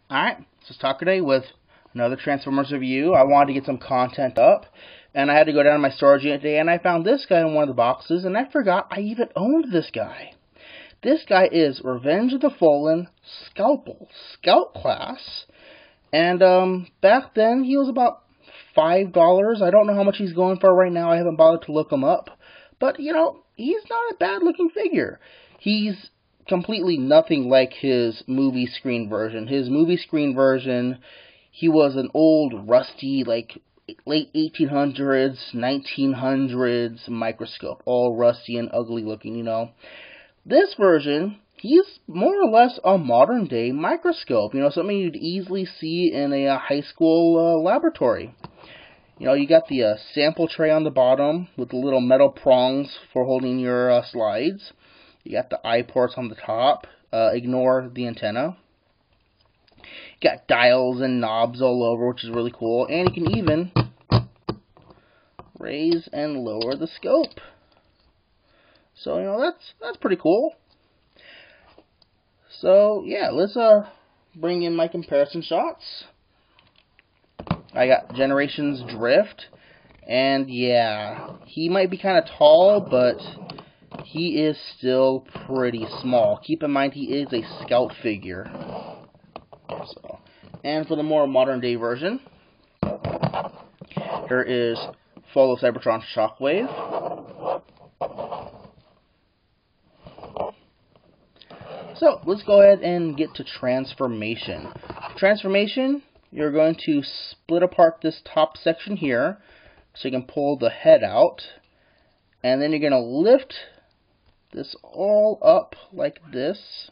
Alright, let's talk today with another Transformers review. I wanted to get some content up, and I had to go down to my storage unit today, and I found this guy in one of the boxes, and I forgot I even owned this guy. This guy is Revenge of the Fallen Scalpel, Scout class, and back then he was about $5. I don't know how much he's going for right now. I haven't bothered to look him up, but you know, he's not a bad looking figure. He's completely nothing like his movie screen version. His movie screen version, he was an old, rusty, like late 1800s, 1900s microscope, all rusty and ugly looking, you know. This version, he's more or less a modern day microscope, you know, something you'd easily see in a high school laboratory. You know, you got the sample tray on the bottom with the little metal prongs for holding your slides. You got the eye ports on the top. Ignore the antenna. You got dials and knobs all over, which is really cool. And you can even raise and lower the scope. So, you know, that's pretty cool. So, yeah, let's bring in my comparison shots. I got Generations Drift. And, yeah, he might be kind of tall, but he is still pretty small. Keep in mind he is a scout figure. So, and for the more modern day version, here is Fall of Cybertron Shockwave. So let's go ahead and get to transformation. Transformation, you're going to split apart this top section here so you can pull the head out, and then you're going to lift this all up like this,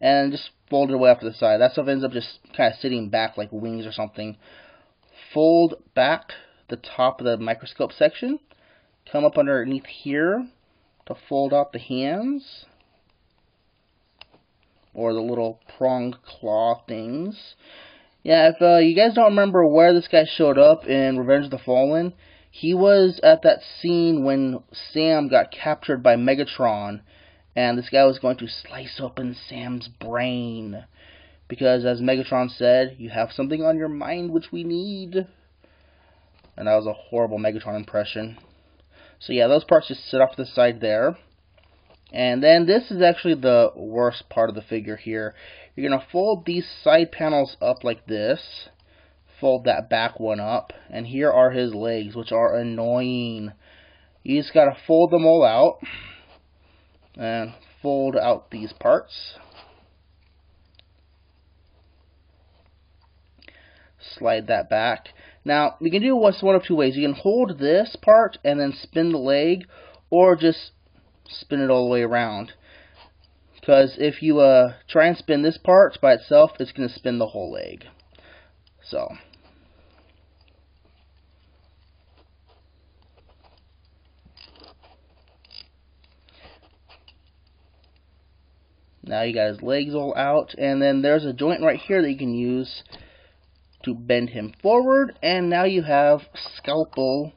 and just fold it away off to the side. That stuff ends up just kind of sitting back like wings or something. Fold back the top of the microscope section. Come up underneath here to fold out the hands, or the little prong claw things. Yeah, if you guys don't remember where this guy showed up in Revenge of the Fallen, he was at that scene when Sam got captured by Megatron, and this guy was going to slice open Sam's brain. Because, as Megatron said, you have something on your mind which we need. And that was a horrible Megatron impression. So yeah, those parts just sit off to the side there. And then this is actually the worst part of the figure here. You're going to fold these side panels up like this. Fold that back one up, and here are his legs, which are annoying. You just gotta fold them all out and fold out these parts. Slide that back. Now you can do one of two ways. You can hold this part and then spin the leg, or just spin it all the way around. Because if you try and spin this part by itself, it's going to spin the whole leg. So now you got his legs all out, and then there's a joint right here that you can use to bend him forward, and now you have Scalpel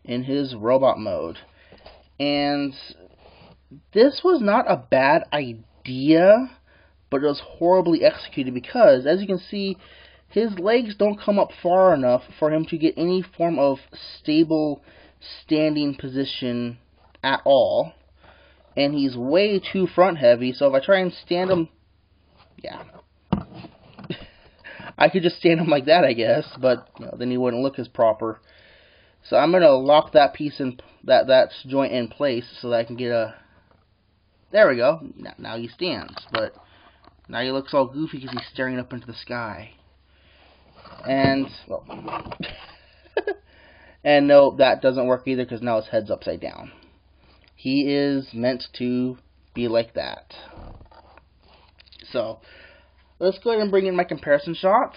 in his robot mode. And this was not a bad idea, but it was horribly executed because, as you can see, his legs don't come up far enough for him to get any form of stable standing position at all. And he's way too front heavy, so if I try and stand him, yeah. I could just stand him like that, I guess, but you know, then he wouldn't look as proper. So I'm going to lock that piece in, that joint in place so that I can get a... There we go. Now he stands, but now he looks all goofy because he's staring up into the sky. And, well, and no, that doesn't work either because now his head's upside down. He is meant to be like that. So, let's go ahead and bring in my comparison shots.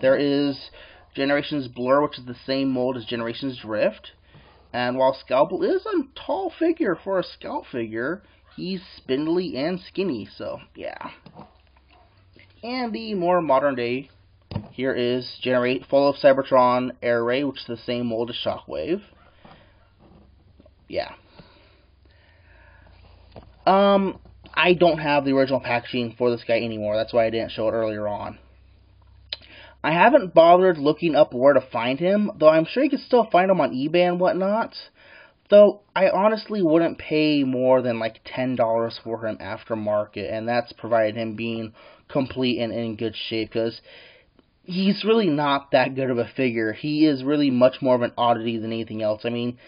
There is Generations Blur, which is the same mold as Generations Drift. And while Scalpel is a tall figure for a scout figure, he's spindly and skinny, so yeah. And the more modern day, here is Fall of Cybertron Air Ray, which is the same mold as Shockwave. Yeah. I don't have the original packaging for this guy anymore. That's why I didn't show it earlier on. I haven't bothered looking up where to find him, though I'm sure you can still find him on eBay and whatnot. Though, I honestly wouldn't pay more than like $10 for him aftermarket, and that's provided him being complete and in good shape, because he's really not that good of a figure. He is really much more of an oddity than anything else. I mean,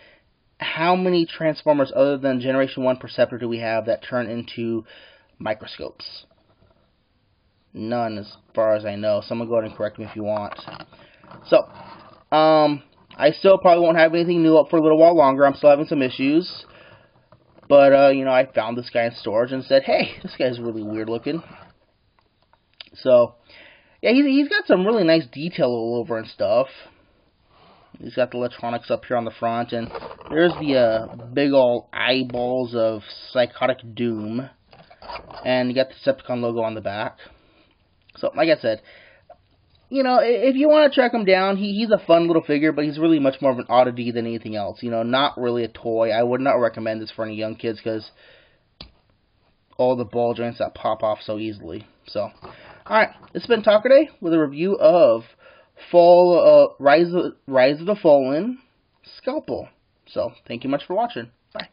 how many Transformers other than Generation 1 Perceptor do we have that turn into microscopes? None, as far as I know. Someone go ahead and correct me if you want. So, I still probably won't have anything new up for a little while longer. I'm still having some issues. But, you know, I found this guy in storage and said, hey, this guy's really weird looking. So, yeah, he's got some really nice detail all over and stuff. He's got the electronics up here on the front, and there's the big old eyeballs of Psychotic Doom. And you got the Decepticon logo on the back. So, like I said, you know, if you want to track him down, he's a fun little figure, but he's really much more of an oddity than anything else. You know, not really a toy. I would not recommend this for any young kids, because all the ball joints that pop off so easily. So, alright, it's been Talker Day with a review of Rise of the Fallen Scalpel. So, thank you much for watching. Bye.